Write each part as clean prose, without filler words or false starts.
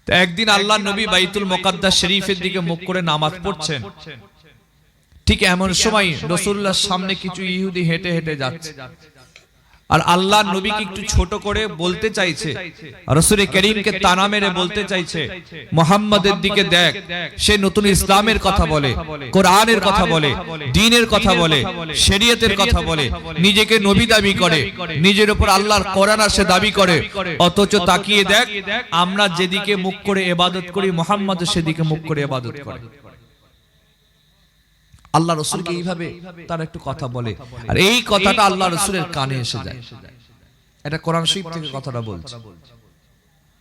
তো একদিন আল্লাহর নবী বাইতুল মুকাদ্দাস শরীফের দিকে মুখ করে নামাজ পড়ছেন। ঠিক এমন সময় রাসূলুল্লাহর সামনে কিছু ইহুদি হেঁটে হেঁটে যাচ্ছে, আর আল্লাহর নবীকে একটু ছোট করে বলতে চাইছে, রাসূল করিমকে তানা মেরে বলতে চাইছে, মুহাম্মাদের দিকে দেখ, সে নতুন ইসলামের কথা বলে, কোরআনের কথা বলে, দ্বীনের কথা বলে, শরীয়তের কথা বলে, নিজেকে নবী দাবি করে, নিজের উপর আল্লাহর কোরআন আর সে দাবি করে, অথচ তাকিয়ে দেখ আমরা যেদিকে মুখ করে ইবাদত করি মুহাম্মদ সেদিকে মুখ করে ইবাদত করে। আল্লাহ রাসূলকে এইভাবে তারা একটু কথা বলে, আর এই কথাটা আল্লাহ রাসূলের কানে এসে যায়। এটা কোরআন শরীফ থেকে কথাটা বলছে।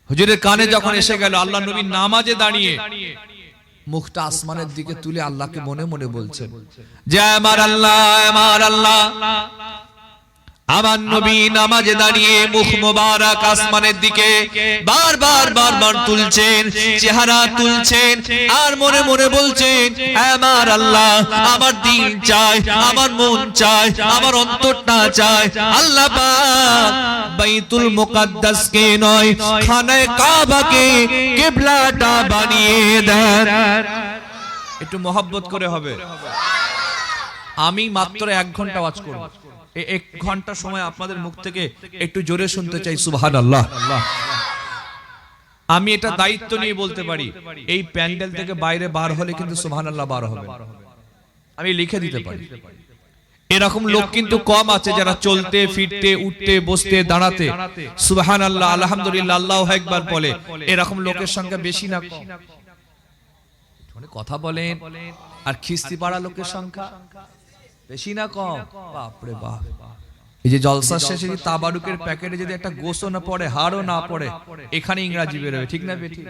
হুজুরের কানে যখন এসে গেল, আল্লাহ নবী নামাজে দাঁড়িয়ে মুখটা আসমানের দিকে তুলে আল্লাহকে মনে মনে বলছেন যে আমার আল্লাহ, আমার আল্লাহ। আমার নবী নামাজে দাঁড়িয়ে মুখ মোবারক আসমানের দিকে বারবার বারবার তুলছেন, চেহারা তুলছেন, আর মনে মনে বলছেন আমার আল্লাহ, আমার দিল চাই, আমার মন চাই, আমার অন্তরটা চাই, আল্লাহ পাক বাইতুল মুকাদ্দাসকে নয় খানায়ে কাবাকে কিবলাটা বানিয়ে দেন। একটু মহব্বত করে হবে। আমি মাত্র 1 ঘন্টা ওয়াজ করব, এই 1 ঘন্টা সময় আপনাদের মুখ থেকে একটু জোরে শুনতে চাই সুবহানাল্লাহ। আমি এটা দায়িত্ব নিয়ে বলতে পারি, এই প্যান্ডেল থেকে বাইরে বার হলে কিন্তু সুবহানাল্লাহ বার হবে, আমি লিখে দিতে পারি। এরকম লোক কিন্তু কম আছে যারা চলতে ফিরতে উঠতে বসতে দাঁড়াতে সুবহানাল্লাহ আলহামদুলিল্লাহ আল্লাহু আকবার বলে। এরকম লোকের সংখ্যা বেশি না কম? কথা বলেন। আর খিস্তি পাড়া লোকের সংখ্যা বেশি না কম? বাপরে বাপ। এই যে জলসা শেষে তাবারুকের প্যাকেটে যদি একটা গোসও না পড়ে, হাড়ও না পড়ে, এখানে ইংরাজি বেরোবে, ঠিক না বেঠিক?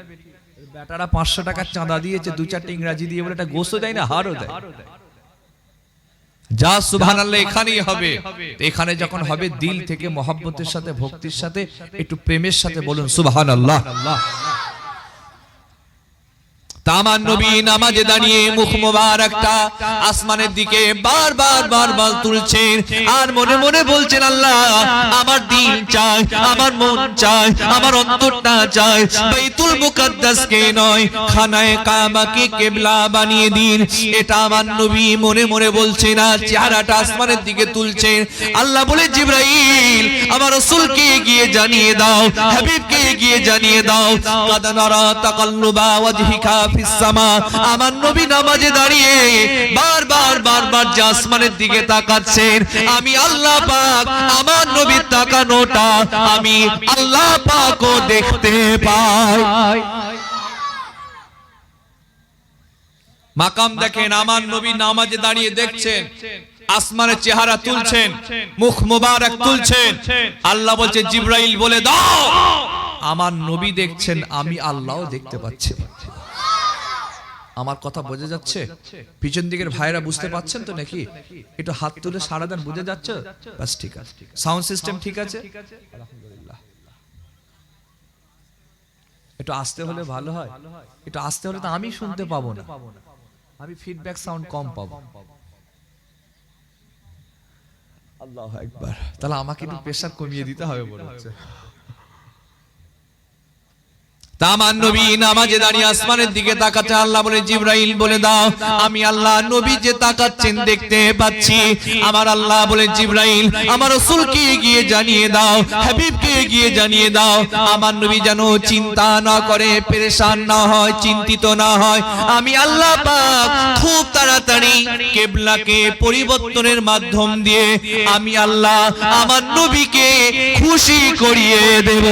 বেটারা 500 টাকা চাঁদা দিয়েছে, 2-4টা ইংরাজি দিয়ে বলে একটা গোসও দেয় না, হাড়ও দেয়। যা সুবহানাল্লাহ এখানেই হবে। এখানে যখন হবে দিল থেকে মহব্বতের সাথে ভক্তির সাথে একটু প্রেমের সাথে বলুন সুবহানাল্লাহ। আমার নবী নামাজে দাঁড়িয়ে মুখ মোবারকটা আসমানের দিকে বারবার বারবার তুলছেন, আর মনে মনে বলছেন আল্লাহ আমার দিল চাই, আমার মন চাই, আমার অন্তরটা চাই, বাইতুল মুকাদ্দাসকে নয় খানায়ে কাবাকে কিবলা বানিয়ে দিন। এটা আমার নবী মনে মনে বলছেন, আর চেহারাটা আসমানের দিকে তুলছেন। আল্লাহ বলে জিবরাইল আমার রাসূলকে গিয়ে জানিয়ে দাও, হাবিবকে গিয়ে জানিয়ে দাও, কাদ নারা তাকাল্লুবা ওয়াজহিকা ফিস সামা। আমার নবী নামাজে দাঁড়িয়ে বারবার বারবার যে আসমানের দিকে তাকাচ্ছেন, আমি আল্লাহ পাক আমার নবীর তাকানোটা আমি আল্লাহ পাকও দেখতে পাই। মাকাম দেখেন, আমার নবী নামাজে দাঁড়িয়ে দেখছেন, আসমানের চেহারা তুলছেন, মুখ মোবারক তুলছেন। আল্লাহ বলছে জিবরাইল বলে দাও আমার নবী দেখছেন, আমি আল্লাহও দেখতে পাচ্ছি। আমার কথা বোঝা যাচ্ছে? পিছন দিকের ভাইরা বুঝতে পাচ্ছেন তো নাকি? একটু হাত তুলে সাড়া দেন, বুঝে যাচ্ছে? বাস ঠিক আছে। সাউন্ড সিস্টেম ঠিক আছে? আলহামদুলিল্লাহ। একটু আসতে হলে ভালো হয়, একটু আসতে হলে তো আমি শুনতে পাবো না, আমি ফিডব্যাক সাউন্ড কম পাবো। আল্লাহু আকবার। তাহলে আমাকে একটু প্রেসার কমিয়ে দিতে হবে মনে হচ্ছে। আমার নবী নামাজে দাঁড়িয়ে আসমানের দিকে তাকাচ্ছে। আল্লাহ বলে জিবরাইল বলে দাও আমি আল্লাহ নবী যে তাকাচ্ছেন দেখতে পাচ্ছি। আমার আল্লাহ বলে জিবরাইল আমার রাসূলকে গিয়ে জানিয়ে দাও, হাবিবকে গিয়ে জানিয়ে দাও, আমার নবী যেন চিন্তা না করে, পেরেশান না হয়, চিন্তিত না হয়। আমি আল্লাহ পাক খুব তাড়াতাড়ি কিবলাকে পরিবর্তনের মাধ্যম দিয়ে আমি আল্লাহ আমার নবীকে খুশি করিয়ে দেব।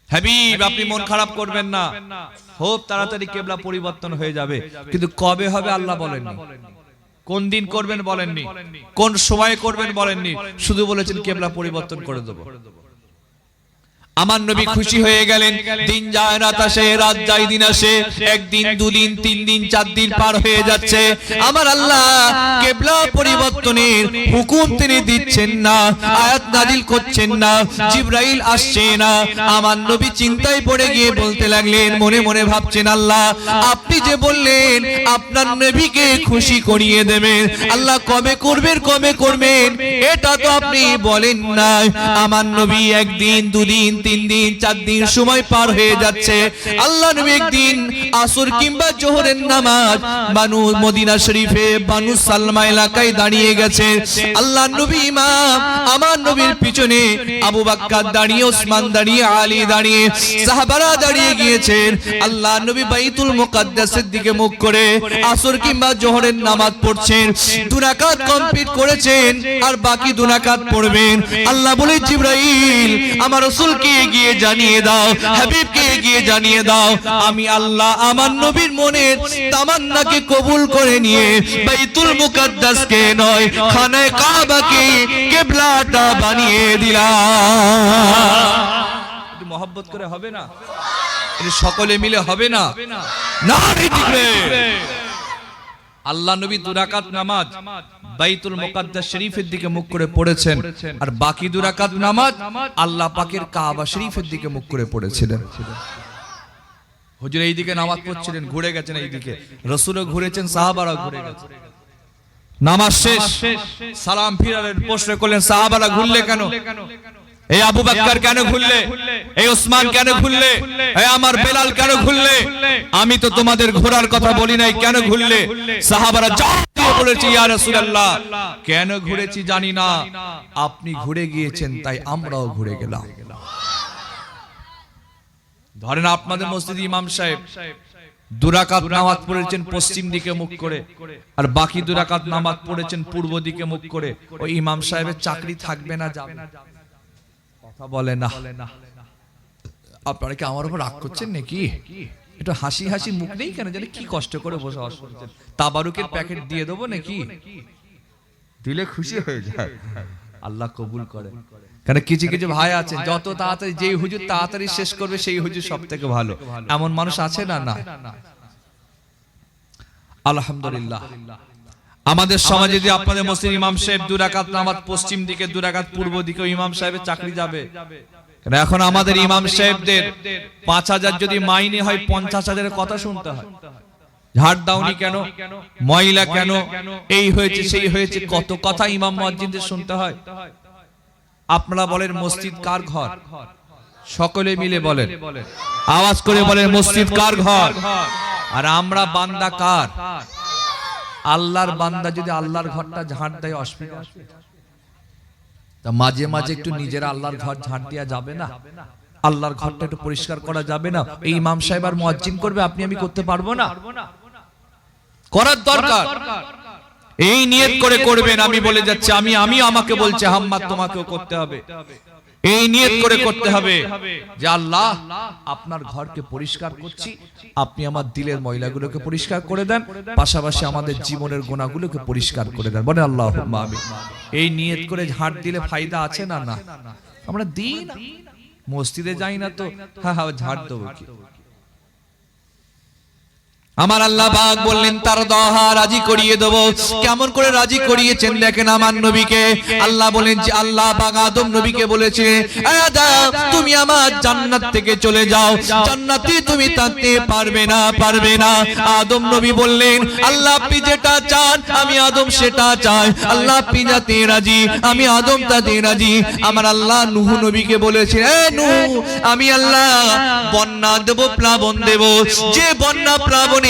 হাবিব আপনি মন খারাপ করবেন না, খুব তাড়াতাড়ি কিবলা পরিবর্তন হয়ে যাবে। কিন্তু কবে হবে আল্লাহ বলেননি, কোন দিন করবেন বলেননি, কোন সময় করবেন বলেননি, শুধু বলেছেন কিবলা পরিবর্তন করে দেব। আমার নবী খুশি হয়ে গেলেন। দিন যায় রাত আসে, রাত যায় দিন আসে, একদিন দুদিন 3 দিন 4 দিন পার হয়ে যাচ্ছে। আমার আল্লাহ কিবলা পরিবর্তনের হুকুম তিনি দিচ্ছেন না, আয়াত নাজিল করছেন না, জিবরাইল আসছে না। আমার নবী চিন্তায় পড়ে গিয়ে বলতে লাগলেন, মনে মনে ভাবছেন আল্লাহ আপনি যে বললেন আপনার নবীকে খুশি করিয়ে দেবেন, আল্লাহ কবে করবেন কবে করবেন এটা তো আপনি বলেন না। আমার নবী একদিন দুদিন 3 দিন 4 দিন সময় পার হয়ে যাচ্ছে। আল্লাহ নবী একদিন আসর কিংবা জোহরের নামাজ বানু মদিনা শরীফে বানু সালমা এলাকায় দাঁড়িয়ে গেছে। আল্লাহ নবী ইমাম, আমার নবীর পিছনে আবু বকর দাঁড়িয়ে, ওসমান দাঁড়িয়ে, আলী দাঁড়িয়ে, সাহাবারা দাঁড়িয়ে গিয়েছেন। আল্লাহ নবী বাইতুল মুকাদ্দাসের দিকে মুখ করে আসর কিংবা জোহরের নামাজ পড়ছেন। 2 রাকাত কমপ্লিট করেছেন আর বাকি 2 রাকাত পড়বেন। আল্লাহ বলে, জিবরাইল আমার রাসূলকে গিয়ে জানিয়ে দাও, হাবিবকে গিয়ে জানিয়ে দাও, আমি আল্লাহ আমার নবীর মনের তামান্নাকে কবুল করে নিয়ে বাইতুল মুকাদ্দাসকে নয়, খানায়ে কাবাকে কিবলাটা বানিয়ে দিলাম। একটু মহব্বত করে হবে না? এটা সকলে মিলে হবে না? না ঠিকবে। আল্লাহ নবী 2 রাকাত নামাজ বাইতুল মুকাদ্দাস শরীফের দিকে মুখ করে পড়েছেন আর বাকি 2 রাকাত নামাজ আল্লাহ পাকের কাবা শরীফের দিকে মুখ করে পড়েছিলেন। হুজুর এই দিকে নামাজ পড়ছিলেন, ঘুরে গেছেন এই দিকে, রাসূলও ঘুরেছেন, সাহাবারা ঘুরে গেছেন। নামাজ শেষ, সালাম ফিরালেন, প্রশ্ন করলেন সাহাবারা ঘুরলে কেন? এই আবু বকর কেন ঘুরলে? এই ওসমান কেন ঘুরলে? এই আমার বেলাল কেন ঘুরলে? আমি তো তোমাদের ঘোরার কথা বলি নাই, কেন ঘুরলে? সাহাবারা জবাব দিয়ে বলেছে, ইয়া রাসূলুল্লাহ, কেন ঘুরেছি জানি না, আপনি ঘুরে গিয়েছেন তাই আমরাও ঘুরে গেলাম। ধরেন আপনাদের মসজিদে ইমাম সাহেব 2 রাকাত নামাজ পড়েছেন পশ্চিম দিকে মুখ করে আর বাকি 2 রাকাত নামাজ পড়েছেন পূর্ব দিকে মুখ করে, ওই ইমাম সাহেবের চাকরি থাকবে না যাবে? কথা বলে না। আপনারা কি আমার উপর রাগ করছেন নাকি? একটু হাসি হাসি মুখ নেই কেন? জানি কি কষ্ট করে বসবাস করছেন। তাবারুকের প্যাকেট দিয়ে দেবো নাকি? দিলে খুশি হয়ে যায়, আল্লাহ কবুল করে। কারণ কিছু কিছু ভাই আছেন যত তাড়াতাড়ি যেই হুজুর তাড়াতাড়ি শেষ করবে সেই হুজুর সব থেকে ভালো, এমন মানুষ আছে না? না। আলহামদুলিল্লাহ আমাদের সমাজে যদি আপনাদের মসজিদ ইমাম সাহেব 2 রাকাত নামাজ পশ্চিম দিকে 2 রাকাত পূর্ব দিকে, ইমাম সাহেবের চাকরি যাবে। এখন আমাদের ইমাম সাহেবদের 5000 যদি মাইনে হয় 50,000-এর কথা শুনতে হয়। ঝাড় দাওনি কেন, ময়লা কেন, এই হয়েছে সেই হয়েছে, কত কথা ইমাম মুয়াজ্জিনদের শুনতে হয়। আপনারা বলেন মসজিদ কার ঘর? সকলে মিলে বলেন, আওয়াজ করে বলেন মসজিদ কার ঘর? আর আমরা বান্দা কার? আল্লাহর বান্দা। যদি আল্লাহর ঘরটা ঝাড় দেয় অসুবিধা? তা মাঝে মাঝে একটু নিজেরা আল্লাহর ঘর ঝাড় দেওয়া যাবে না? আল্লাহর ঘরটা একটু পরিষ্কার করা যাবে না? এই ইমাম সাহেব আর মুয়াজ্জিন করবে, আপনি আমি করতে পারবো না? করার দরকার। এই নিয়ত করে করবেন। আমি বলে যাচ্ছি, আমি আমাকে বলছে হাম্মাদ তোমাকেও করতে হবে। এই নিয়ত করে করতে হবে যে আল্লাহ আপনার ঘরকে পরিষ্কার করছি, আপনি আমার দিলের ময়লাগুলোকে পরিষ্কার করে দেন, পাশাপাশি আমাদের জীবনের গুনাহগুলোকে পরিষ্কার করে দেন। বলেন আল্লাহুম্মা আমিন। এই নিয়ত করে ঝাড় দিলে ফায়দা আছে না? না। আমরা দিই না, মসজিদে যাই না তো হ্যাঁ ঝাড় দেবো কি? আমার আল্লাহ পাক বললেন তার দহা রাজি করিয়ে দেব। কেমন করে রাজি করিয়েছেন দেখেন আমার নবীকে। আল্লাহ বলেন যে আল্লাহ পাক আদম নবীকে বলেছে, আদম তুমি আমার জান্নাত থেকে চলে যাও, জান্নাতে তুমি থাকতে পারবে না, পারবে না। আদম নবী বললেন, আল্লাহ আপনি যেটা চান আমি আদম সেটা চাই, আল্লাহ আপনি যাতে রাজি আমি আদম তাতে রাজি। আমার আল্লাহ নূহ নবীকে বলেছে, এ নূহ আমি আল্লাহ বন্যা দেব, প্লাবন দেব, যে বন্যা প্লাবনে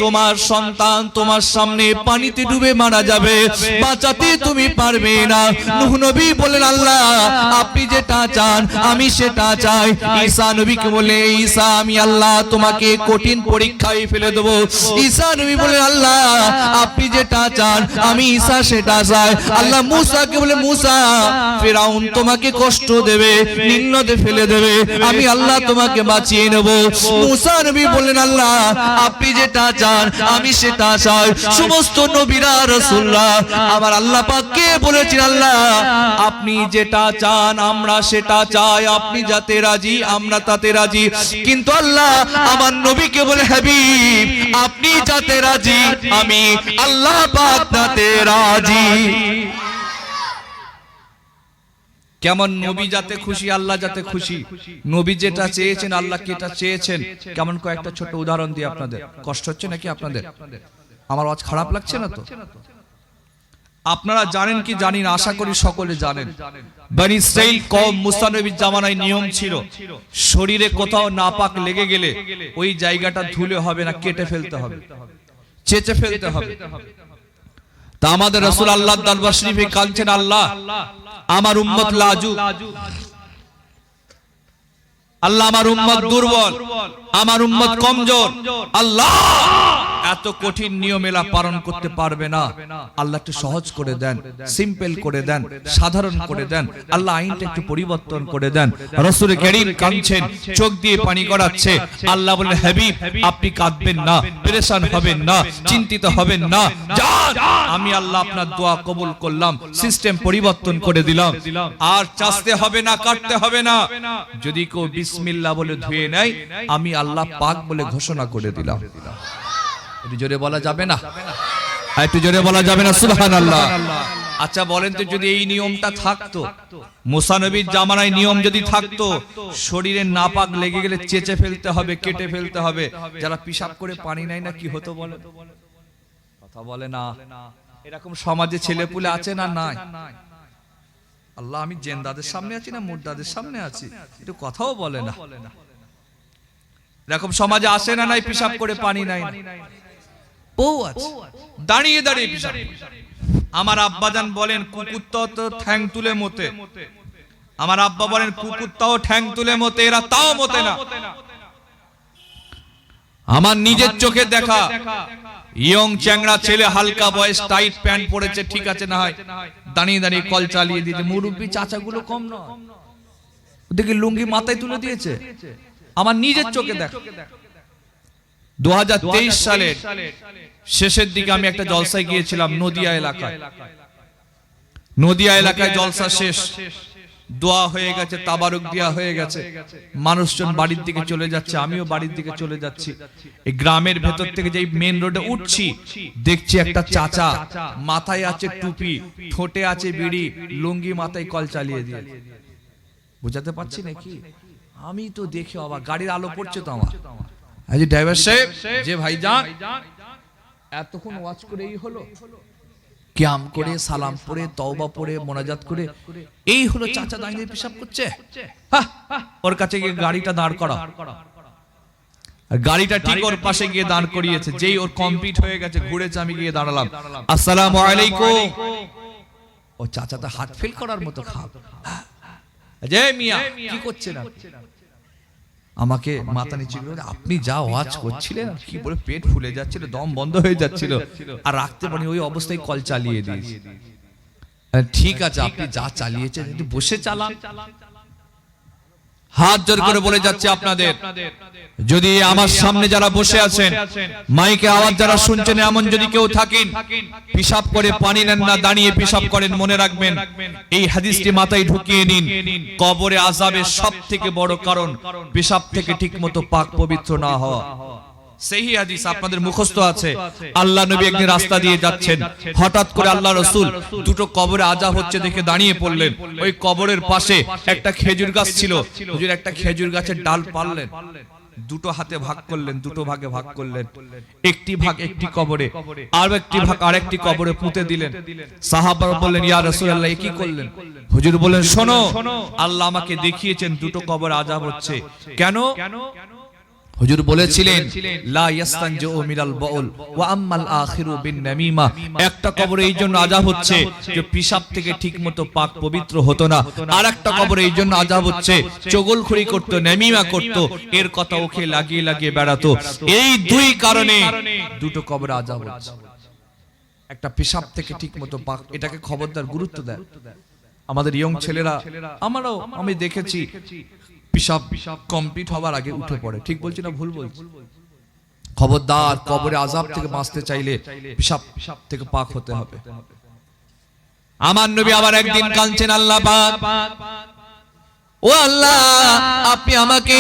তোমার সন্তান তোমার সামনে পানিতে ডুবে মারা যাবে, বাঁচাতে তুমি পারবে না। নূহ নবী বলেন, আল্লাহ আপনি যেটা চান আমি সেটা চাই। ঈসা নবীকে বলে, ঈসা আমি আল্লাহ তোমাকে কঠিন পরীক্ষায় ফেলে দেব। ঈসা নবী বলেন, আল্লাহ আপনি যেটা চান আমি ঈসা সেটা চাই। আল্লাহ মূসাকে বলে, মূসা ফিরাউন তোমাকে কষ্ট দেবে, নিম্নতে ফেলে দেবে, আমি আল্লাহ তোমাকে বাঁচিয়ে নেব। মূসা নবী বললেন, আল্লাহ আপনি যেটা চান আমি সেটা চাই। সমস্ত নবীরা রাসূলরা আমার আল্লাহ পাককে বলেছেন, আল্লাহ আপনি যেটা চান আমরা সেটা চাই, আপনি যাতে রাজি আমরা তাতে রাজি। কিন্তু আল্লাহ আমার নবীকে বলে, হাবিব আপনি যাতে রাজি আমি আল্লাহ পাক তাতে রাজি। কেমন নবী যাতে খুশি, আল্লাহ যাতে খুশি। নবী যেটা চেয়েছেন আল্লাহ কি এটা চেয়েছেন। কেমন কয়েকটা ছোট উদাহরণ দিয়ে আপনাদের কষ্ট হচ্ছে নাকি আপনাদের? আমার আওয়াজ খারাপ লাগছে না তো? আপনারা জানেন কি জানি না, আশা করি সকলে জানেন, বনি ইসরাইল কওম মুসা নবীর জামানায় নিয়ম ছিল, শরীরে কোথাও নাপাক লেগে গেলে ওই জায়গাটা ধুলে হবে না, কেটে ফেলতে হবে, চেঁচে ফেলতে হবে। তা আমাদের রাসূল আল্লাহর দরবার শরীফে কাঁদছেন, আল্লাহ আমার উম্মত লাজুক, আল্লাহ আমার উম্মত দুর্বল, আমার উম্মত কমজোর, আল্লাহ এত কঠিন নিয়ম এলা পালন করতে পারবে না, আল্লাহ একটু সহজ করে দেন, সিম্পল করে দেন, সাধারণ করে দেন, আল্লাহ আইনটা একটু পরিবর্তন করে দেন। রাসূল কারীম কাঁদছেন, চোখ দিয়ে পানি গড়াচ্ছে। আল্লাহ বলেন, হাবিব আপনি কাঁদবেন না, পেরেশান হবেন না, চিন্তিত হবেন না, যান, আমি আল্লাহ আপনার দোয়া কবুল করলাম, সিস্টেম পরিবর্তন করে দিলাম, আর চাচতে হবে না, কাটতে হবে না। যদি কেউ বিসমিল্লাহ বলে ধুয়ে নেয়, আমি আল্লাহ পাক বলে ঘোষণা করে দিলাম। একটু জোরে বলা যাবে না? একটু জোরে বলা যাবে না? সুবহানাল্লাহ। আচ্ছা বলেন তো, যদি এই নিয়মটা থাকতো, মুসা নবীর জামানায় নিয়ম যদি থাকতো, শরীরে নাপাক লেগে গেলে চেঁচে ফেলতে হবে, কেটে ফেলতে হবে, যারা পিশাব করে পানি নেয় না, কি হতো বলে? কথা বলে না। এরকম সমাজে ছেলেপুলে আছে না নাই? আল্লাহ, আমি জেন্দাদের সামনে আছি না মুর্দাদের সামনে আছি? একটু কথাও বলে না। এরকম সমাজে আসে না নাই, পিশাব করে পানি নাই, বউ আছে দাঁড়িয়ে দাঁড়িয়ে পিশাব। আমার আব্বাজান বলেন, কুকুরটাও তো ঠ্যাং তুলে মতে। আমার আব্বা বলেন, কুকুরটাও ঠ্যাং তুলে মতে, এরা তাও মতে না। আমার নিজের চোখে দেখা ইয়ং চ্যাংড়া ছেলে, হালকা বয়স, টাইট প্যান্ট পরেছে, ঠিক আছে না হয়, দাঁড়িয়ে দাঁড়িয়ে কল চালিয়ে দিয়েছে। মুরব্বী চাচাগুলো কম নয়, দেখি লুঙ্গি মাথায় তুলে দিয়েছে। আমার নিজের চোখে দেখা। 2023 সালের শেষের দিকে আমি একটা জলসায় গিয়েছিলাম নদিয়া এলাকায়। নদিয়া এলাকায় জলসা শেষ, দোয়া হয়ে গেছে, তাবারুক দেয়া হয়ে গেছে, মানুষজন বাড়ির দিকে চলে যাচ্ছে, আমিও বাড়ির দিকে চলে যাচ্ছি। এই গ্রামের ভেতর থেকে যেই মেন রোডে উঠছি, দেখছি একটা চাচা, মাথায় আছে টুপি, ঠোঁটে আছে বিড়ি, লুঙ্গি মাথায় কল চালিয়ে দিয়ে। বুঝাতে পারছি নাকি? আমি তো দেখে অবাক, গাড়ির আলো পড়ছে তো আমার। আজ ড্রাইভার সাহেব, যে ভাইজান এতক্ষণ ওয়াচ করে এই হলো, কিয়াম করে, সালাম পড়ে, তওবা পড়ে, মোনাজাত করে, এই হলো চাচা দাঁড়িয়ে পেশাব করছে। ওর কাছে গিয়ে গাড়িটা দাঁড় করা, আর গাড়িটা ঠিক ওর পাশে গিয়ে দাঁড় করিয়েছে। যেই ওর কমপ্লিট হয়ে গেছে, ঘুরেছে, আমি গিয়ে দাঁড়ালাম, আসসালামু আলাইকুম। ও চাচাটা হার্ট ফেল করার মতো খাপ। যে মিয়া কি করছেন? আমাকে মাথা নিচু করে, আপনি যা ওয়াজ করছিলেন, কি বলে পেট ফুলে যাচ্ছিল, দম বন্ধ হয়ে যাচ্ছিল, আর রাখতে পারি, ওই অবস্থায় কল চালিয়ে দিয়েছি। ঠিক আছে, আপনি যা চালিয়েছেন একটু বসে চালান। হাত জোর করে বলে যাচ্ছে আপনাদের, যদি আমার সামনে যারা বসে আছেন, মাইকে আওয়াজ যারা শুনছেন, এমন যদি কেউ থাকেন পিশাব করে পানি নেন না, দাঁড়িয়ে পিশাব করেন, মনে রাখবেন এই হাদিসটি মাথায় ঢুকিয়ে নিন। কবরে আযাবের সবথেকে বড় কারণ পিশাব থেকে ঠিকমতো পাক পবিত্র না হওয়া। সেই হাদিস আপনাদের মুখস্থ আছে। আল্লাহ নবী একদিন রাস্তা দিয়ে যাচ্ছেন, হঠাৎ করে আল্লাহ রাসূল দুটো কবরে আযাব হচ্ছে দেখে দাঁড়িয়ে পড়লেন। ওই কবরের পাশে একটা খেজুর গাছ ছিল, হুজুর একটা খেজুর গাছের ডাল পারলেন, দুটো হাতে ভাগ করলেন, দুটো ভাগে ভাগ করলেন, একটি ভাগ একটি কবরে, আর একটি ভাগ আরেকটি কবরে পুঁতে দিলেন। সাহাবারা বললেন, ইয়া রাসূলুল্লাহ, কি করলেন? হুজুর বলেন, শোনো, আল্লাহ আমাকে দেখিয়েছেন দুটো কবরে আযাব হচ্ছে। কেন? হুজুর বলেছিলেন, লা ইয়াস্তানজু মিনাল বাউল ওয়া আম্মাল আখিরু বিন নামিমা। একটা কবরে এই জন্য আযাব হচ্ছে যে পিশাব থেকে ঠিকমতো পাক পবিত্র হতো না, আর একটা কবরে এই জন্য আযাব হচ্ছে চগলখড়ি করত, নামিমা করত, এর কথা ওকে লাগিয়ে লাগিয়ে বেড়াতো। এই দুই কারণে দুটো কবরে আযাব হচ্ছে। একটা পিশাব থেকে ঠিকমতো পাক, এটাকে খবরদার গুরুত্ব দেয় আমাদের ইয়ং ছেলেরা। আমারও আমি দেখেছি পিশাব কমপ্লিট হওয়ার আগে উঠে পড়ে। ঠিক বলছি না ভুল বলছি? খবরদার, কবরে আযাব থেকে বাঁচতে চাইলে পিশাব থেকে পাক হতে হবে। আমার নবী আবার একদিন কাঁদছেন, আল্লাহ পাক, ও আল্লাহ, আপনি আমাকে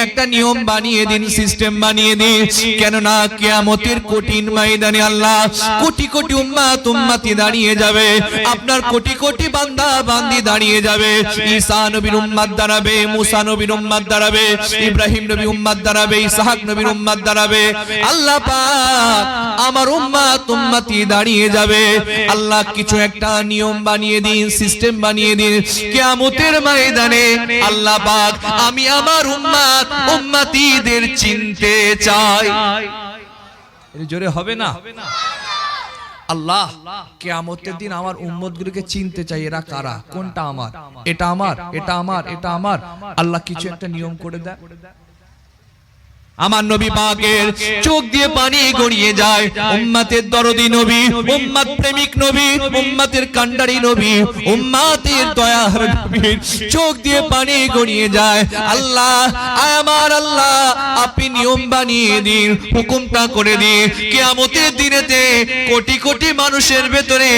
একটা নিয়ম বানিয়ে দিন, সিস্টেম বানিয়ে দিন, কেননা কিয়ামতের কঠিন ময়দানে আল্লাহ কোটি কোটি উম্মত উম্মতি দাঁড়িয়ে যাবে, আপনার কোটি কোটি বান্দা বান্দি দাঁড়িয়ে যাবে। ঈসা নবীর উম্মত দাঁড়াবে, মুসা নবীর উম্মত দাঁড়াবে, ইব্রাহিম নবীর উম্মত দাঁড়াবে, ইসহাক নবীর উম্মত দাঁড়াবে। আল্লাহ পাক আমার উম্মত উম্মতি দাঁড়িয়ে যাবে। আল্লাহ কিছু একটা নিয়ম বানিয়ে দিন, সিস্টেম বানিয়ে দিন, কিয়ামতের ময়দানে আল্লাহ পাক আমি আমার উম্মত উম্মতিদের চিনতে চাই। এর জোরে হবে না? আল্লাহ কিয়ামতের দিন আমার উম্মতগুলোকে চিনতে চাই, এরা কারা, কোনটা আমার, এটা আমার, এটা আমার, এটা আমার। আল্লাহ কিছু একটা নিয়ম করে দেয়। আমার নবী পাকের চোখ দিয়ে পানি গড়িয়ে যায়। উম্মতের দরদি নবী, উম্মত প্রেমিক নবী, উম্মতের কান্ডারি নবী, উম্মতের দয়ার নবী, চোখ দিয়ে পানি গড়িয়ে যায়। আল্লাহ আমার আল্লাহ আপনি নিয়ম বানিয়ে দিন, হুকুমটা করে দিন, কিয়ামতের দিনেতে কোটি কোটি মানুষের ভেতরে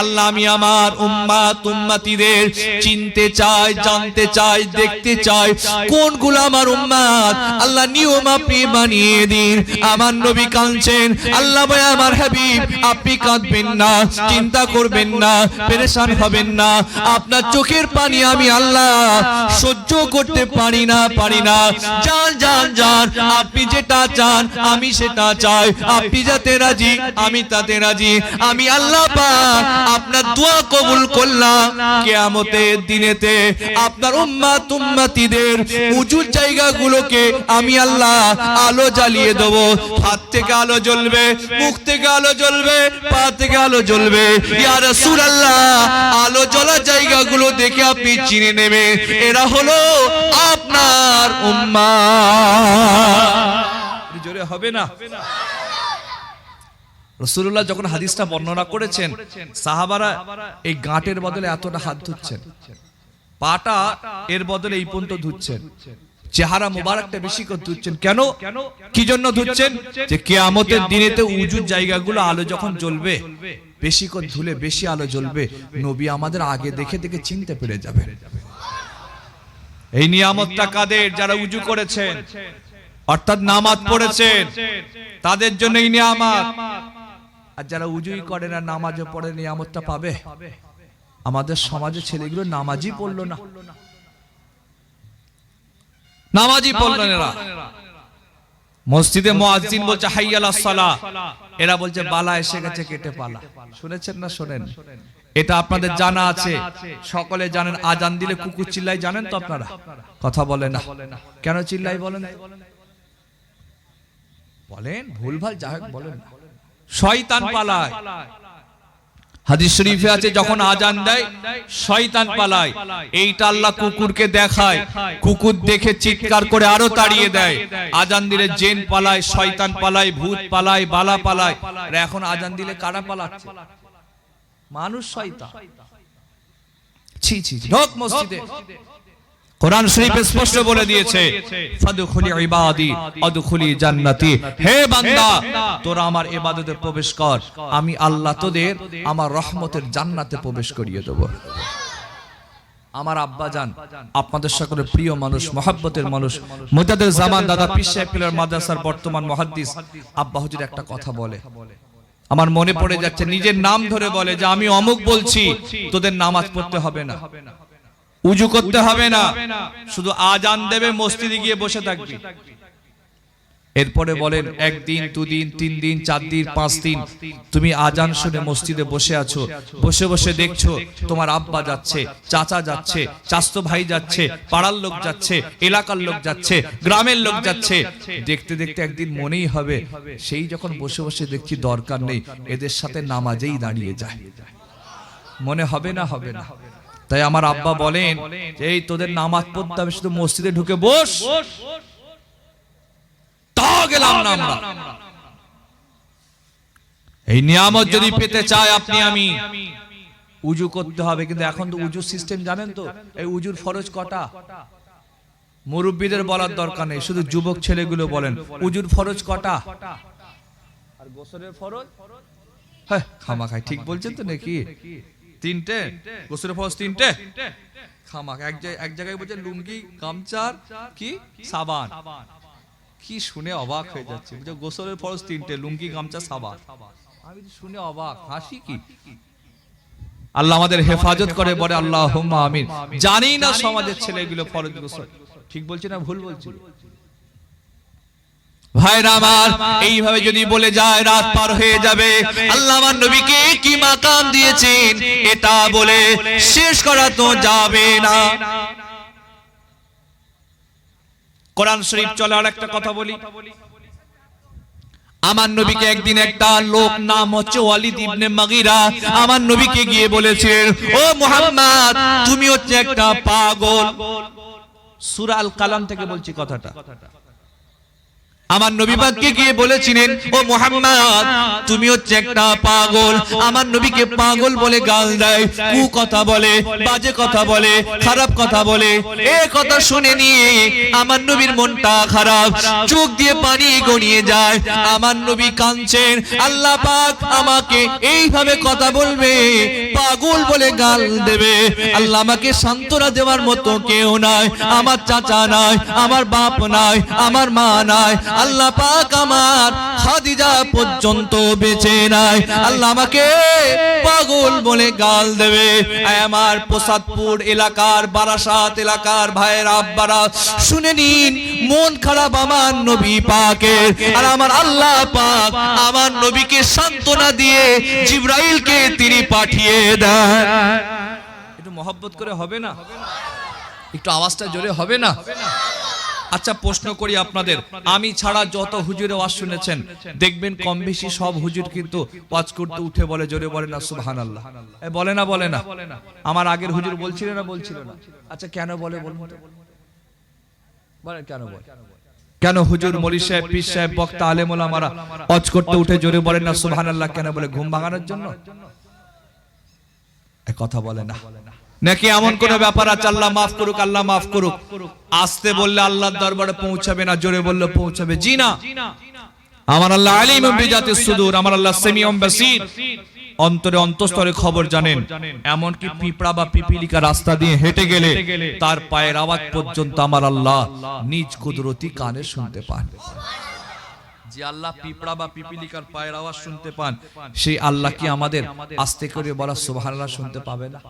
আল্লাহ আমি আমার উম্মত উম্মতিদের চিনতে চাই, জানতে চাই, দেখতে চাই কোনগুলো আমার উম্মত। আল্লাহ নিয়ম আপনি বানিয়ে দিন। আমার নবী কাঁদছেন, আল্লাহ ভাই আমার হাবিব আপনি কাঁদবেন না, চিন্তা করবেন না, পেরেশান হবেন না, আপনার চোখের পানি আমি আল্লাহ সহ্য করতে পারি না, পারি না। যান যান যান, আপনি যেটা চান আমি সেটা চাই, আপনি যাতে রাজি আমি তাতে রাজি। আমি আল্লাহ পাক আপনার দোয়া কবুল করলাম। কিয়ামতের দিনেতে আপনার উম্মত উম্মতিদের উঁচু জায়গাগুলোকে আমি আল্লাহ আলো জ্বালিয়ে দেব। হাত থেকে আলো জ্বলবে, মুখ থেকে আলো জ্বলবে, পা থেকে আলো জ্বলবে। ইয়া রাসূলুল্লাহ আলো জ্বলা জায়গাগুলো দেখে আপনি চিনে নেবেন এরা হলো আপনার উম্মত। জোরে হবে না? রাসূলুল্লাহ যখন হাদিসটা বর্ণনা করেছেন, সাহাবারা এই গাঁটের বদলে এতটা হাত ধুচ্ছেন, পাটা এর বদলে এই পর্যন্ত ধুচ্ছেন, চেহারা মোবারকটা বেশি করে ধুচ্ছেন। কেন, কি জন্য ধুচ্ছেন? যে কিয়ামতের দিনেতে উজুর জায়গাগুলো আলো যখন জ্বলবে, বেশি করে ধুলে বেশি আলো জ্বলবে, নবী আমাদের আগে দেখে দেখে চিনতে পেরে যাবে। এই নিয়ামতটা কাদের? যারা উজু করেছেন, অর্থাৎ নামাজ পড়েছেন, তাদের জন্য এই নিয়ামত। আর যারা উজুই করে না, নামাজও পড়ে, নিয়ামতটা পাবে? আমাদের সমাজে ছেলেগুলো নামাজই পড়লো না, নামাজই পড়লো না। মসজিদে মুয়াজ্জিন বলছে হাইয়া আলাস সালাহ, এরা বলছে বালা এসে গেছে, কেটে পালা। শুনেছেন না শোনেন? এটা আপনাদের জানা আছে, সকলে জানেন। আজান দিলে কুকুর চিল্লাই, জানেন তো আপনারা? কথা বলে না কেন চিল্লাই বলেন? বলেন ভুলভাল যা হোক বলেন। শয়তান পালায়। হাদিস শরীফে আছে যখন আজান দেয় শয়তান পালায়। এইটা আল্লাহ কুকুরকে দেখায়, কুকুর দেখে চিৎকার করে আরো তাড়িয়ে দেয়। আজান দিলে জিন পালায়, শয়তান পালায়, ভূত পালায়, বালা পালায়। আর এখন আজান দিলে কারা পালাচ্ছে? মানুষ, শয়তান। ছি ছি, ঢোক মসজিদে। কোরআন শরীফে স্পষ্ট বলে দিয়েছে, ফাদখুলি ইবাদি আদখুলি জান্নাতি, হে বান্দা তোরা আমার ইবাদতে প্রবেশ কর, আমি আল্লাহ তোদের আমার রহমতের জান্নাতে প্রবেশ করিয়ে দেব। আমার আব্বা জান, আপনাদের সকলের প্রিয় মানুষ, মহব্বতের মানুষ, মুজাদ্দিদ জামান দাদা পীর সাহেব পিলার মাদ্রাসার বর্তমান মুহাদ্দিস আব্বা হুজুর একটা কথা বলে, আমার মনে পড়ে যাচ্ছে। নিজের নাম ধরে বলে যে আমি অমুক বলছি, তোদের নামাজ পড়তে হবে না, উজু করতে হবে না, শুধু আজান দেবে, মসজিদে গিয়ে বসে থাকবি। এরপরে বলেন একদিন, দুদিন, 3 দিন, 4 দিন, 5 দিন তুমি আজান শুনে মসজিদে বসে আছো, বসে বসে দেখছো তোমার আব্বা যাচ্ছে, চাচা যাচ্ছে, চাচতো ভাই যাচ্ছে, পাড়ার লোক যাচ্ছে, এলাকার লোক যাচ্ছে, গ্রামের লোক যাচ্ছে। দেখতে দেখতে একদিন মনেই হবে, সেই যখন বসে বসে দেখছি দরকার নেই, এদের সাথে নামাজেই দাঁড়িয়ে যায়। মনে হবে না? হবে না? তাই আমার আব্বা বলেন এই তোদের নামাজ পড়তে হবে, শুধু মসজিদে ঢুকে বস। তা গেলাম না আমরা। এই নিয়ামত যদি পেতে চায় আপনি আমি, উজু করতে হবে। কিন্তু এখন তো উজুর সিস্টেম জানেন তো? এই উজুর ফরজ কটা? মুরব্বীদের বলার দরকার নেই, শুধু যুবক ছেলেগুলো বলেন উজুর ফরজ কটা? আর গোসলের ফরজ? হ্যাঁ খামাখাই ঠিক বলছেন তো নাকি? 3টে। গোসলের ফরজ 3টে, খামাক এক জায়গায় বলছে লুঙ্গি গামছার কি সাবান, কি শুনে অবাক হয়ে যাচ্ছে। বুঝছো গোসলের ফরজ তিনটে, লুঙ্গি গামছা সাবান। আমি শুনে অবাক, হাসি কি। আল্লাহ আমাদের হেফাজত করে, বলে আল্লাহুম্মা আমিন। জানি না সমাজের ছেলেগুলো ফরজ গোসল ঠিক বলছে না ভুল বলছে। ভাইরা আমার, এইভাবে যদি বলে যায় রাত পার হয়ে যাবে। আল্লাহ আমার নবীকে কি মাকাম দিয়েছেন এটা বলে শেষ করা তো যাবে না। কোরআন শরীফ চলে। আর একটা কথা বলি, আমার নবীকে একদিন একটা লোক নাম হচ্ছে ওয়ালিদ ইবনে মুগীরা আমার নবীকে গিয়ে বলেছেন, ও মুহাম্মদ তুমি হচ্ছে একটা পাগল। সূরা আল কালাম থেকে বলছি কথাটা। আমার নবী পাককে গিয়ে বলেছিলেন, ও মুহাম্মদ তুমি হচ্ছে একটা পাগল। আমার নবীকে পাগল বলে গাল দেয়, কু কথা বলে, বাজে কথা বলে, খারাপ কথা বলে। এই কথা শুনে নিয়ে আমার নবীর মনটা খারাপ, চোখ দিয়ে পানি গড়িয়ে যায়। আমার নবী কাঁদছেন, আল্লাহ পাক আমাকে এইভাবে কথা বলবে, পাগল বলে গাল দেবে, আল্লাহ আমাকে সান্ত্বনা দেওয়ার মতো কেউ নাই। আমার চাচা নাই, আমার বাপ নাই, আমার মা নাই, আল্লাহ পাক আমার খাদিজা পর্যন্ত বেঁচে নাই, আল্লাহ আমাকে পাগল বলে গাল দেবে। আমার প্রসাদপুর এলাকার, বারাসাত এলাকার ভাইয়েরা আব্বারা শুনে নিন, মন খারাপ আমার নবী পাকের। আর আমার আল্লাহ পাক আমার নবীকে সান্ত্বনা দিয়ে জিবরাইলকে তিনি পাঠিয়ে দেন। একটু মহব্বত করে হবে না? একটু আওয়াজটা জোরে হবে না? আচ্ছা প্রশ্ন করি আপনাদের, আমি ছাড়া যত হুজুরে ওয়াজ শুনেছেন দেখবেন কম বেশি সব হুজুর কিন্তু ওয়াজ করতে উঠে বলে, জোরে বলে না সুবহানাল্লাহ? বলে না বলে না? আমার আগের হুজুর বলছিল না বলছিল না? আচ্ছা কেন বলে বলুন তো? বলেন কেন বলে? কেন হুজুর, মৌলভী সাহেব, পীর সাহেব, বক্তা, আলেম ওলামারা ওয়াজ করতে উঠে জোরে বলেন না সুবহানাল্লাহ কেন বলে? ঘুম ভাঙানোর জন্য? কথা বলে না নাকি এমন কোন ব্যাপার আছে? আল্লাহ মাফ করুক, আল্লাহ মাফ করুক। আসতে বললে আল্লাহর দরবারে পৌঁছাবে না, জোরে বললে পৌঁছাবে? জি না। আমার আল্লাহ আলিমুম বিজাতিস সুদূর, আমার আল্লাহ সামিউম বাসীর, অন্তরে অন্তঃস্থলে খবর জানেন। এমন কি পিঁপড়া বা পিপিলিকা রাস্তা দিয়ে হেঁটে গেলে তার পায়ের আওয়াজ পর্যন্ত আমার আল্লাহ নিজ কুদরতি কানে শুনতে পান। যে আল্লাহ পিঁপড়া বা পিপিলিকার পায়ের আওয়াজ শুনতে পান, সেই আল্লাহ কি আমাদের আস্তে করে বলা সুবহানাল্লাহ শুনতে পাবে না?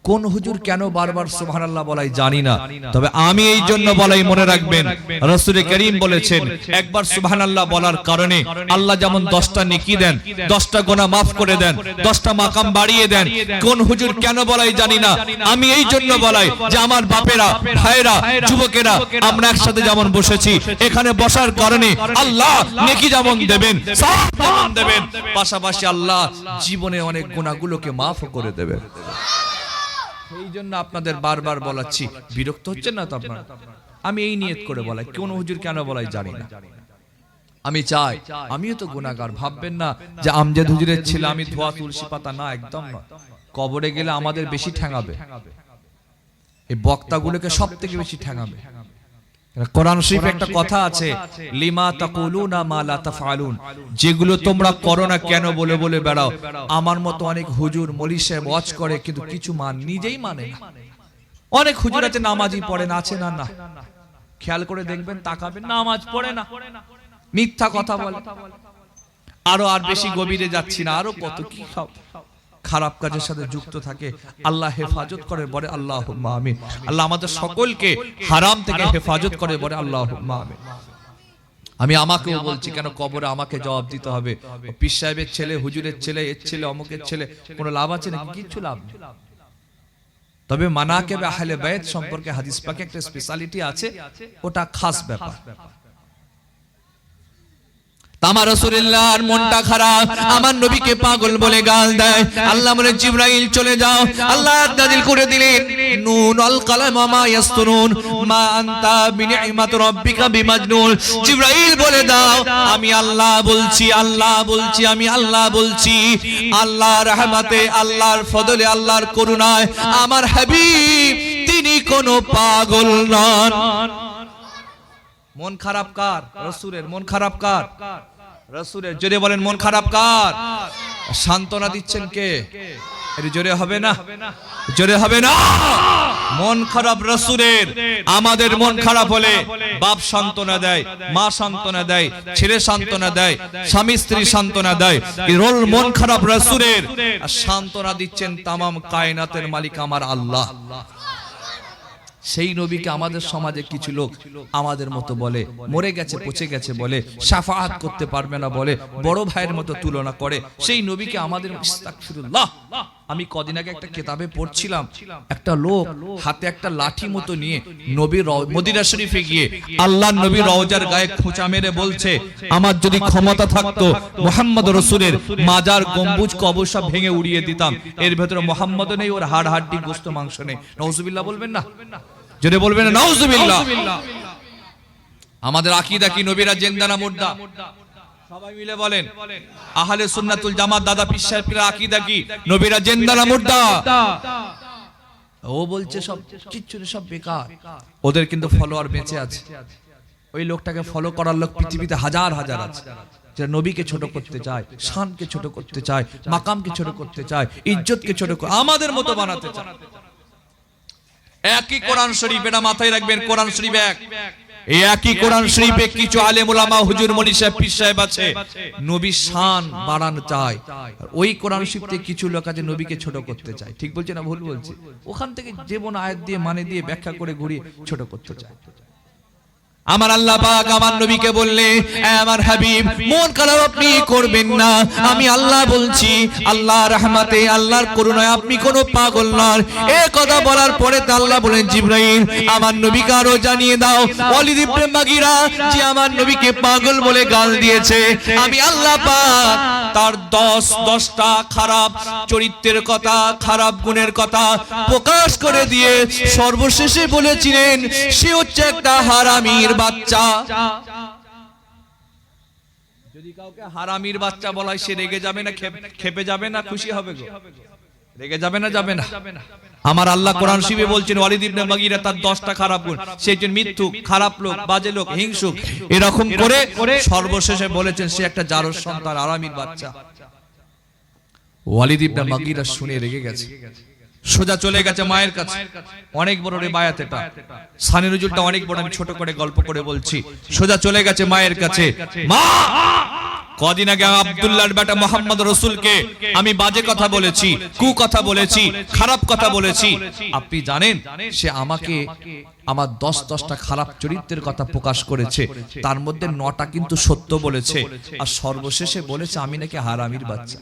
কোন হুজুর কেন বারবার সুবহানাল্লাহ বলাই জানি না, তবে আমি এই জন্য বলাই মনে রাখবেন, রাসূল করিম বলেছেন একবার সুবহানাল্লাহ বলার কারণে আল্লাহ যেমন 10টা নেকি দেন, 10টা গুনাহ মাফ করে দেন, 10টা মাকাম বাড়িয়ে দেন। কোন হুজুর কেন বলাই জানি না, আমি এই জন্য বলাই যে আমার বাপেরা, ভাইরা, যুবকেরা আমরা একসাথে যেমন বসেছি, এখানে বসার কারণে আল্লাহ নেকি যেমন দেবেন, সওয়াব যেমন দেবেন, পাশাপাশি আল্লাহ জীবনে অনেক গুনাহগুলোকে মাফ করে দেবেন। এই জন্য আপনাদের বারবার বলাচ্ছি, বিরক্ত হচ্ছেন না তো আপনারা? আমি এই নিয়ত করে বলাই, কোন হুজুর কেন বলাই জানি না। আমি চাই, আমিও তো গুনাহগার, ভাববেন না যে আমজাদ হুজুরের ছেলে আমি ধোয়া তুলসী পাতা, না, একদম না। কবরে গেলে আমাদের বেশি ঠ্যাঙাবে, এই বক্তাগুলোকে সব থেকে বেশি ঠ্যাঙাবে। কোরআন শরীফে একটা কথা আছে, লিমা তাকুলুনা মা লা তাফআলুন, যেগুলো তোমরা করো না কেন বলে বলে বেড়াও। আমার মতো অনেক হুজুর, মৌলভী সাহেব ওয়াজ করে কিন্তু কিছু নিজেই মানে না। অনেক হুজুর আছে নামাজই পড়ে না, আছে না? না, খেয়াল করে দেখবেন, তাকাবেন, নামাজ পড়ে না, মিথ্যা কথা বলে। আরো আর বেশি গভীরে যাচ্ছি না, আরো কত কি সব খারাপ কাজের সাথে যুক্ত থাকে। আল্লাহ হেফাজত করে, বলে আল্লাহুম্মা আমিন। আল্লাহ আমাদের সকলকে হারাম থেকে হেফাজত করে, বলে আল্লাহুম্মা আমিন। আমি আমাকেও বলছি, কেন কবরে আমাকে জবাব দিতে হবে? পীর সাহেবের ছেলে, হুজুরের ছেলে, এর ছেলে, অমুকের ছেলে, কোনো লাভ আছে নাকি? কিচ্ছু লাভ নেই। তবে মানাকিব আহলে বাইত সম্পর্কে হাদিস পাকে একটা স্পেশালিটি আছে, ওটা খাস ব্যাপার। আমার রাসূলুল্লাহর মনটা খারাপ, আমার নবীকে পাগল বলে গাল দেয়। আল্লাহ বলে জিবরাইল চলে যাও। আল্লাহ নাযিল করে দিলেন, নুন আল কালাম মা ইয়াসতুরুন মা আনতা বিনি'মাতি রাব্বিকা বিমাজনুন। জিবরাইল বলে দাও, আমি আল্লাহ বলছি, আল্লাহ বলছি, আমি আল্লাহ বলছি, আল্লাহর রহমতে, আল্লাহর ফজলে, আল্লাহর করুণায় আমার হাবিব তিনি কোনো পাগল নন। মন খারাপ কার? রাসূলের। মন খারাপ কার? রাসূলের। যদি বলেন মন খারাপ কার? সান্ত্বনা দিচ্ছেন কে? এর জোরে হবে না, জোরে হবে না। মন খারাপ রাসূলের, আমাদের মন খারাপ হলে বাপ সান্ত্বনা দেয়, মা সান্ত্বনা দেয়, ছেলে সান্ত্বনা দেয়, স্বামী স্ত্রী সান্ত্বনা দেয়। এই রোল মন খারাপ রাসূলের, আর সান্ত্বনা দিচ্ছেন তামাম কায়নাতের মালিক আমার আল্লাহ। সেই নবীকে আমাদের সমাজে কিছু লোক আমাদের মতো বলে, মরে গেছে পচে গেছে বলে, শাফাআত করতে পারবে না বলে, বড় ভাইয়ের মতো তুলনা করে সেই নবীকে আমাদের। আস্তাগফিরুল্লাহ। আমি কদিন আগে একটা কিতাবে পড়ছিলাম, একটা লোক হাতে একটা লাঠি মতো নিয়ে নবীর মদিনা শরীফে গিয়ে আল্লাহর নবীর রওজার গায়ে খোঁচা মেরে বলছে, আমার যদি ক্ষমতা থাকতো মুহাম্মদ রাসূলের মাজার গম্বুজ কবর সব ভেঙে উড়িয়ে দিতাম। এর ভেতরে মুহাম্মদ নেই, ওর হাড় হাড্ডি গোশত মাংস নেই। নাউজুবিল্লাহ বলবেন না, যদি বলবেন না নাউজুবিল্লাহ। আমাদের আকীদা কি নবীরা জিন্দা না মুর্দা? সবাই মিলে বলেন। আহলে সুন্নাতুল জামাত দাদা পীর সাহেবের আকীদা কি নবীরা জিন্দা না মুর্দা? ও বলছে সব কিচ্ছু সব বেকার। ওদের কিন্তু ফলোয়ার বেঁচে আছে। ওই লোকটাকে ফলো করার লোক পৃথিবীতে হাজার হাজার আছে, যারা নবীকে ছোট করতে চায়, শানকে ছোট করতে চায়, মাকামকে ছোট করতে চায়, ইজ্জতকে ছোট করে আমাদের মতো বানাতে চায়। একই কোরআন শরীফ, এটা মাথায় রাখবেন, কোরআন শরীফ এক। এই একই কোরআন শরীফে কিছু আলেম ওলামা হুজুর মনি সাহেব পীর সাহেব আছে নবীর শান বাড়ানো চায়, আর ওই কোরআন শরীফে কিছু লোক আছে নবীকে ছোট করতে চায়। ঠিক বলছে না ভুল বলছে? ওখান থেকে যেমন আয়াত দিয়ে মানে দিয়ে ব্যাখ্যা করে ঘুরিয়ে ছোট করতে চায়। আমার আল্লাহ পাক আমার নবীকে বললে, আমার হাবিব মন খারাপ আপনি করবেন না, আমি আল্লাহ বলছি, আল্লাহর রহমতে আল্লাহর করুণায় আপনি কোনো পাগল নন। এই কথা বলার পরে তো আল্লাহ বলেন, জিবরাইল আমার নবীকে আরো জানিয়ে দাও ওয়ালিদ ইবনে মুগীরা যে আমার নবীকে পাগল বলে গাল দিয়েছে, আমি আল্লাহ পাক তার 10টা খারাপ চরিত্রের কথা, খারাপ গুণের কথা প্রকাশ করে দিয়ে সর্বশেষে বলেছিলেন সে হচ্ছে একটা হারামির বাচ্চা। যদি কাউকে হারামির বাচ্চা বলা হয়, সে রেগে যাবে না, খেপে যাবে না, খুশি হবে গো? রেগে যাবে না, যাবে না? আমার আল্লাহ কোরআন শরীফে বলছেন ওয়ালিদ ইবনে মুগীরা তার 10টা খারাপ গুণ, সে একজন মিথ্যুক, খারাপ লোক, বাজে লোক, হিংসুক, এরকম করে সর্বশেষে বলেছেন সে একটা জারজ সন্তান, হারামির বাচ্চা। ওয়ালিদ ইবনে মুগীরা শুনে রেগে গেছে, সোজা চলে গেছে মায়ের কাছে। অনেক বড় রিবায়াত এটা, সানি নজরুলটা অনেক বড়, আমি ছোট করে গল্প করে বলছি। সোজা চলে গেছে মায়ের কাছে, মা কদিন আগে আব্দুল্লাহর বেটা মুহাম্মদ রাসূলকে আমি বাজে কথা বলেছি, কু কথা বলেছি, খারাপ কথা বলেছি। আপনি জানেন সে আমাকে আমার 10টা খারাপ চরিত্রের কথা প্রকাশ করেছে, তার মধ্যে 9টা কিন্তু সত্য বলেছে, আর সর্বশেষে বলেছে আমি নাকি হারামির বাচ্চা।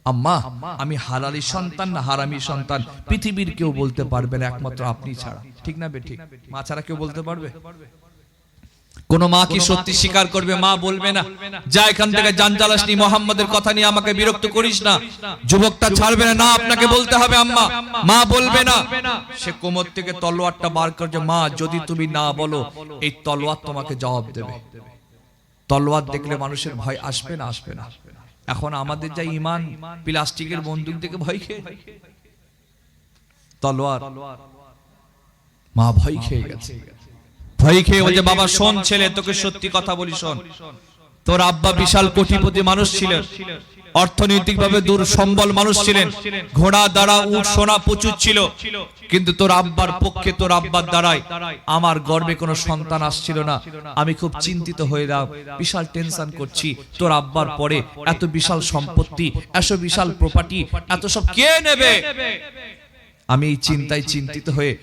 আম্মা আমি হালালি সন্তান না হারামি সন্তান পৃথিবীর কেউ বলতে পারবে না, একমাত্র আপনি ছাড়া। ঠিক না বেঠিক? মা ছাড়া কেউ বলতে পারবে? কোন মা কি সত্যি স্বীকার করবে? মা বলবে না, যা এখান থেকে জান জ্বালাসনি, মুহাম্মাদের কথা নিয়ে আমাকে বিরক্ত করিস না। যুবকটা ছাড়বে না, না আপনাকে বলতে হবে আম্মা। মা বলবে না, সে কোমর থেকে তলোয়ারটা বার করছে, মা যদি তুমি না বলো এই তলোয়ার তোমাকে জবাব দেবে। তলোয়ার দেখলে মানুষের ভয় আসবে না? আসবে না। এখন আমাদের যা ইমান, প্লাস্টিকের বন্দুক থেকে ভয় খেয়ে, তলোয়ার। মা ভয় খেয়ে গেছে, ভয় খেয়ে বলছে, বাবা শোন ছেলে, তোকে সত্যি কথা বলি শোন, তোর আব্বা বিশাল কোটিপতি মানুষ ছিলেন, অর্থনৈতিকভাবে দূর সম্বল মানুষ ছিলেন, ঘোড়া দাঁড়া উট সোনা প্রচুর ছিল, কিন্তু তোর আব্বার পক্ষে, তোর আব্বার দ্বারাই আমার গর্ভে কোনো সন্তান আসছিল না। আমি খুব চিন্তিত হয়ে যাও, বিশাল টেনশন করছি, তোর আব্বার পরে এত বিশাল সম্পত্তি, এত বিশাল প্রপার্টি, এত সব কে নেবে? আমি এই চিন্তায় চিন্তিত হয়ে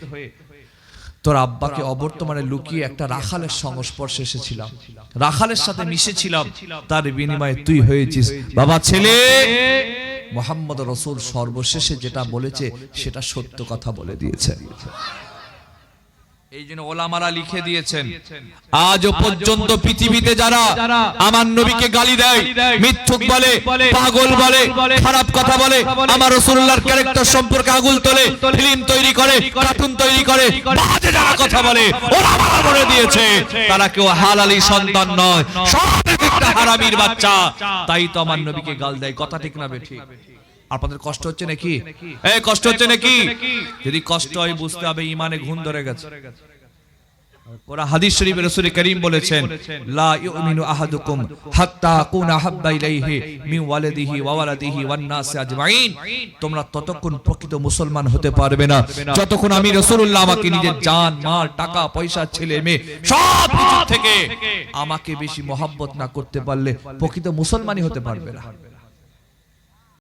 তোর আব্বাকে অবর্তমানে লুকিয়ে একটা রাখালের সংস্পর্শে এসেছিলাম, রাখালের সাথে মিশেছিলাম, তার বিনিময়ে তুই হয়েছিস বাবা ছেলে। মুহাম্মদ রাসূল সর্বশেষে যেটা বলেছে সেটা সত্য কথা বলে দিয়েছে। এই জন্য ওলামারা লিখে দিয়েছেন, আজও পর্যন্ত পৃথিবীতে যারা আমার নবীকে গালি দেয়, মিথ্যুক বলে, পাগল বলে, খারাপ কথা বলে, আমার রাসূলুল্লাহর ক্যারেক্টার সম্পর্কে আগুল তোলে, ফিল্ম তৈরি করে, কার্টুন তৈরি করে, বাজে যারা কথা বলে, ওলামারা বলে দিয়েছে তারা কেউ হালালি সন্তান নয়, সব একটা হারামির বাচ্চা। তাই তো আমার নবীকে গাল দেয়। কথা ঠিক না বেঠিক? আপনাদের কষ্ট হচ্ছে নাকি? কষ্ট হচ্ছে নাকি? যদি কষ্ট হয় বুঝতে হবে ইমানে ঘুণ ধরে গেছে। ওরা হাদিস শরীফে রাসূল করিম বলেছেন লা ইউমিনু আহাদুকুম হাত্তা কুনা হাব্বা ইলাইহি মিন ওয়ালিদিহি ওয়া ওয়ালাদিহি ওয়ান নাস আজমাইন। তোমরা ততক্ষণ প্রকৃত মুসলমান হতে পারবে না যতক্ষণ আমি রাসূলুল্লাহ আমাকে নিজের জান মাল টাকা পয়সা ছেলে মেয়ে সব কিছু থেকে আমাকে বেশি মহব্বত না করতে পারলে প্রকৃত মুসলমানই হতে পারবে না।